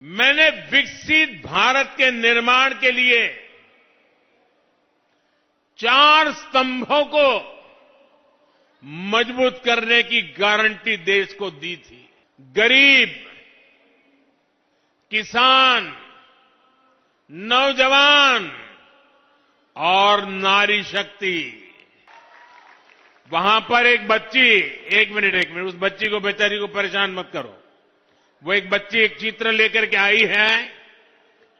मैंने विकसित भारत के निर्माण के लिए 4 स्तंभों को मजबूत करने की गारंटी देश को दी थी। गरीब, किसान, नौजवान और नारी शक्ति। वहां पर एक बच्ची, एक मिनट, उस बच्ची को, बेचारी को परेशान मत करो। वो एक बच्ची एक चित्र लेकर के आई है।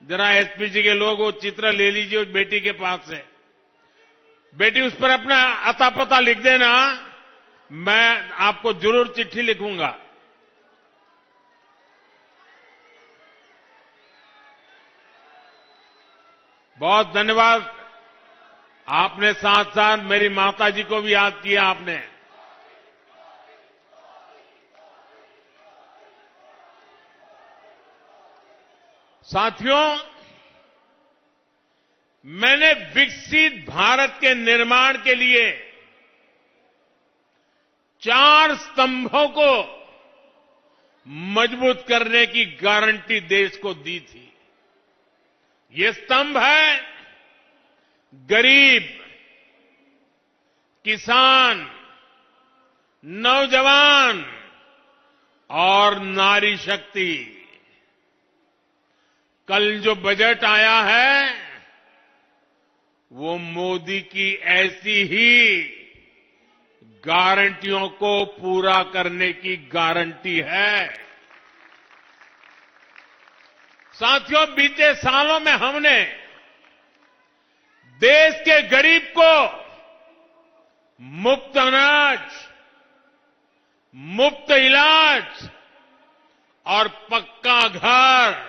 जरा एसपी जी के लोग वो चित्र ले लीजिए उस बेटी के पास से। बेटी, उस पर अपना अता पता लिख देना, मैं आपको जरूर चिट्ठी लिखूंगा। बहुत धन्यवाद। आपने साथ साथ मेरी माता जी को भी याद किया आपने। साथियों, मैंने विकसित भारत के निर्माण के लिए 4 स्तंभों को मजबूत करने की गारंटी देश को दी थी। ये स्तंभ है गरीब, किसान, नौजवान और नारी शक्ति। कल जो बजट आया है वो मोदी की ऐसी ही गारंटियों को पूरा करने की गारंटी है। साथियों, बीते सालों में हमने देश के गरीब को मुफ्त अनाज, मुफ्त इलाज और पक्का घर,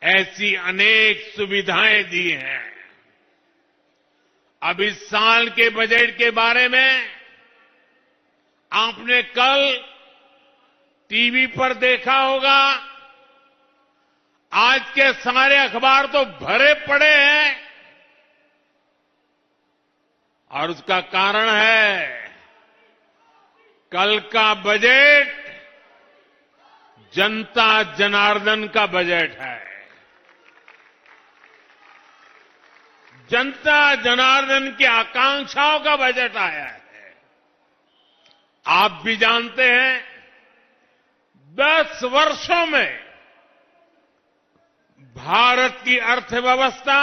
ऐसी अनेक सुविधाएं दी हैं। अब इस साल के बजट के बारे में आपने कल टीवी पर देखा होगा। आज के सारे अखबार तो भरे पड़े हैं और उसका कारण है कल का बजट जनता जनार्दन का बजट है। जनता जनार्दन की आकांक्षाओं का बजट आया है। आप भी जानते हैं 10 वर्षों में भारत की अर्थव्यवस्था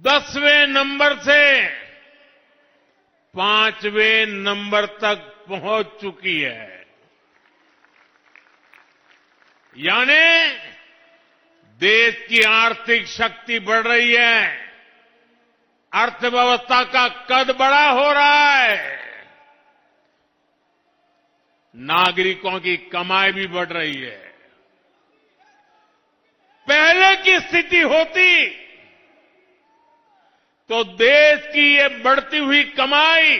10वें नंबर से 5वें नंबर तक पहुंच चुकी है। यानी देश की आर्थिक शक्ति बढ़ रही है, अर्थव्यवस्था का कद बड़ा हो रहा है, नागरिकों की कमाई भी बढ़ रही है। पहले की स्थिति होती तो देश की ये बढ़ती हुई कमाई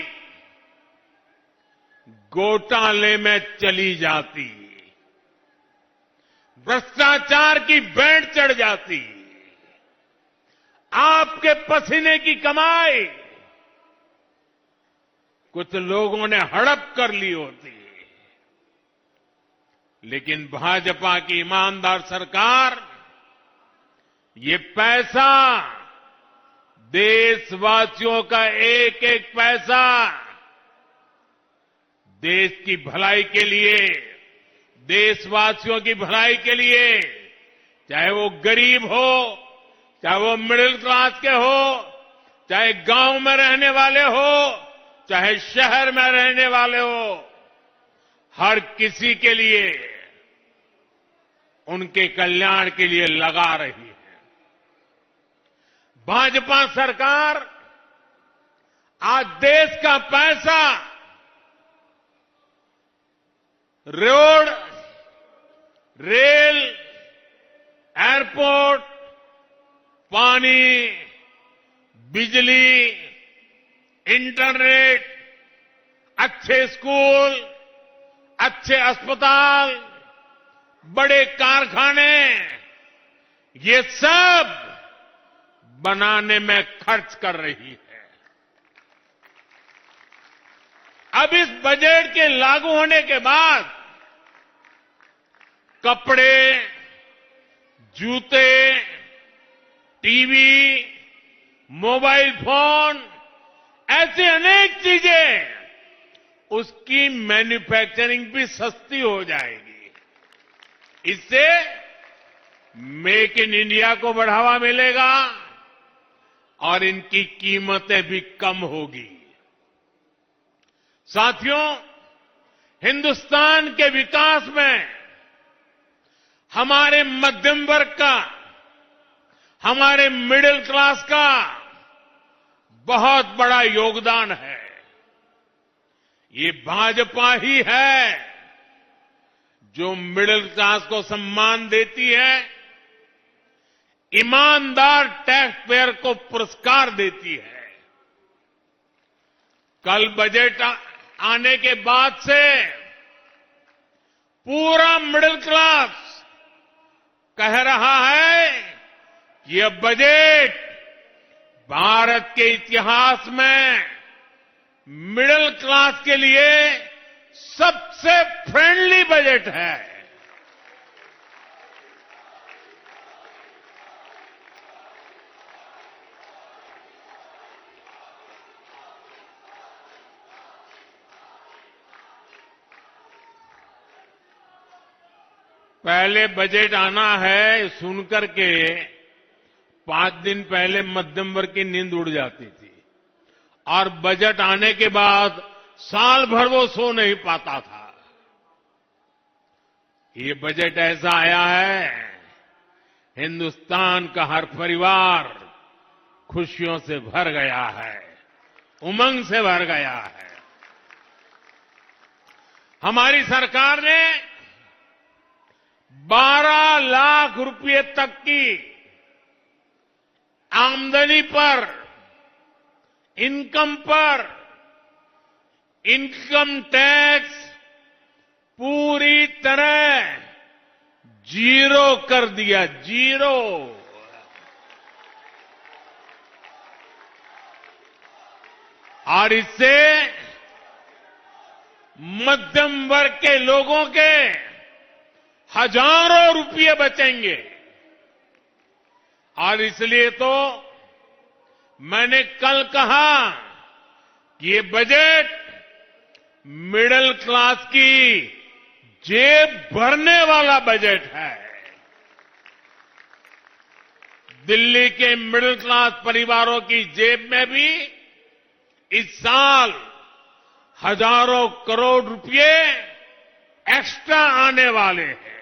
घोटाले में चली जाती, भ्रष्टाचार की बैंड चढ़ जाती, आपके पसीने की कमाई कुछ लोगों ने हड़प कर ली होती। लेकिन भाजपा की ईमानदार सरकार ये पैसा, देशवासियों का एक एक पैसा देश की भलाई के लिए, देशवासियों की भलाई के लिए, चाहे वो गरीब हो, चाहे वो मिडिल क्लास के हो, चाहे गांव में रहने वाले हो, चाहे शहर में रहने वाले हो, हर किसी के लिए, उनके कल्याण के लिए लगा रही है। भाजपा सरकार आज देश का पैसा रोड, रेल, एयरपोर्ट, पानी, बिजली, इंटरनेट, अच्छे स्कूल, अच्छे अस्पताल, बड़े कारखाने, ये सब बनाने में खर्च कर रही है। अब इस बजट के लागू होने के बाद कपड़े, जूते, टीवी, मोबाइल फोन, ऐसी अनेक चीजें, उसकी मैन्युफैक्चरिंग भी सस्ती हो जाएगी। इससे मेक इन इंडिया को बढ़ावा मिलेगा और इनकी कीमतें भी कम होगी। साथियों, हिंदुस्तान के विकास में हमारे मध्यम वर्ग का, हमारे मिडिल क्लास का बहुत बड़ा योगदान है। ये भाजपा ही है जो मिडिल क्लास को सम्मान देती है, ईमानदार टैक्स पेयर को पुरस्कार देती है। कल बजट आने के बाद से पूरा मिडिल क्लास कह रहा है कि यह बजट भारत के इतिहास में मिडिल क्लास के लिए सबसे फ्रेंडली बजट है। पहले बजट आना है सुनकर के 5 दिन पहले मध्यम वर्ग की नींद उड़ जाती थी और बजट आने के बाद साल भर वो सो नहीं पाता था। ये बजट ऐसा आया है, हिंदुस्तान का हर परिवार खुशियों से भर गया है, उमंग से भर गया है। हमारी सरकार ने 12 लाख रुपए तक की आमदनी पर, इनकम पर इनकम टैक्स पूरी तरह जीरो कर दिया, जीरो। और इससे मध्यम वर्ग के लोगों के हजारों रुपये बचेंगे। और इसलिए तो मैंने कल कहा कि ये बजट मिडिल क्लास की जेब भरने वाला बजट है। दिल्ली के मिडिल क्लास परिवारों की जेब में भी इस साल हजारों करोड़ रुपये एक्स्ट्रा आने वाले हैं।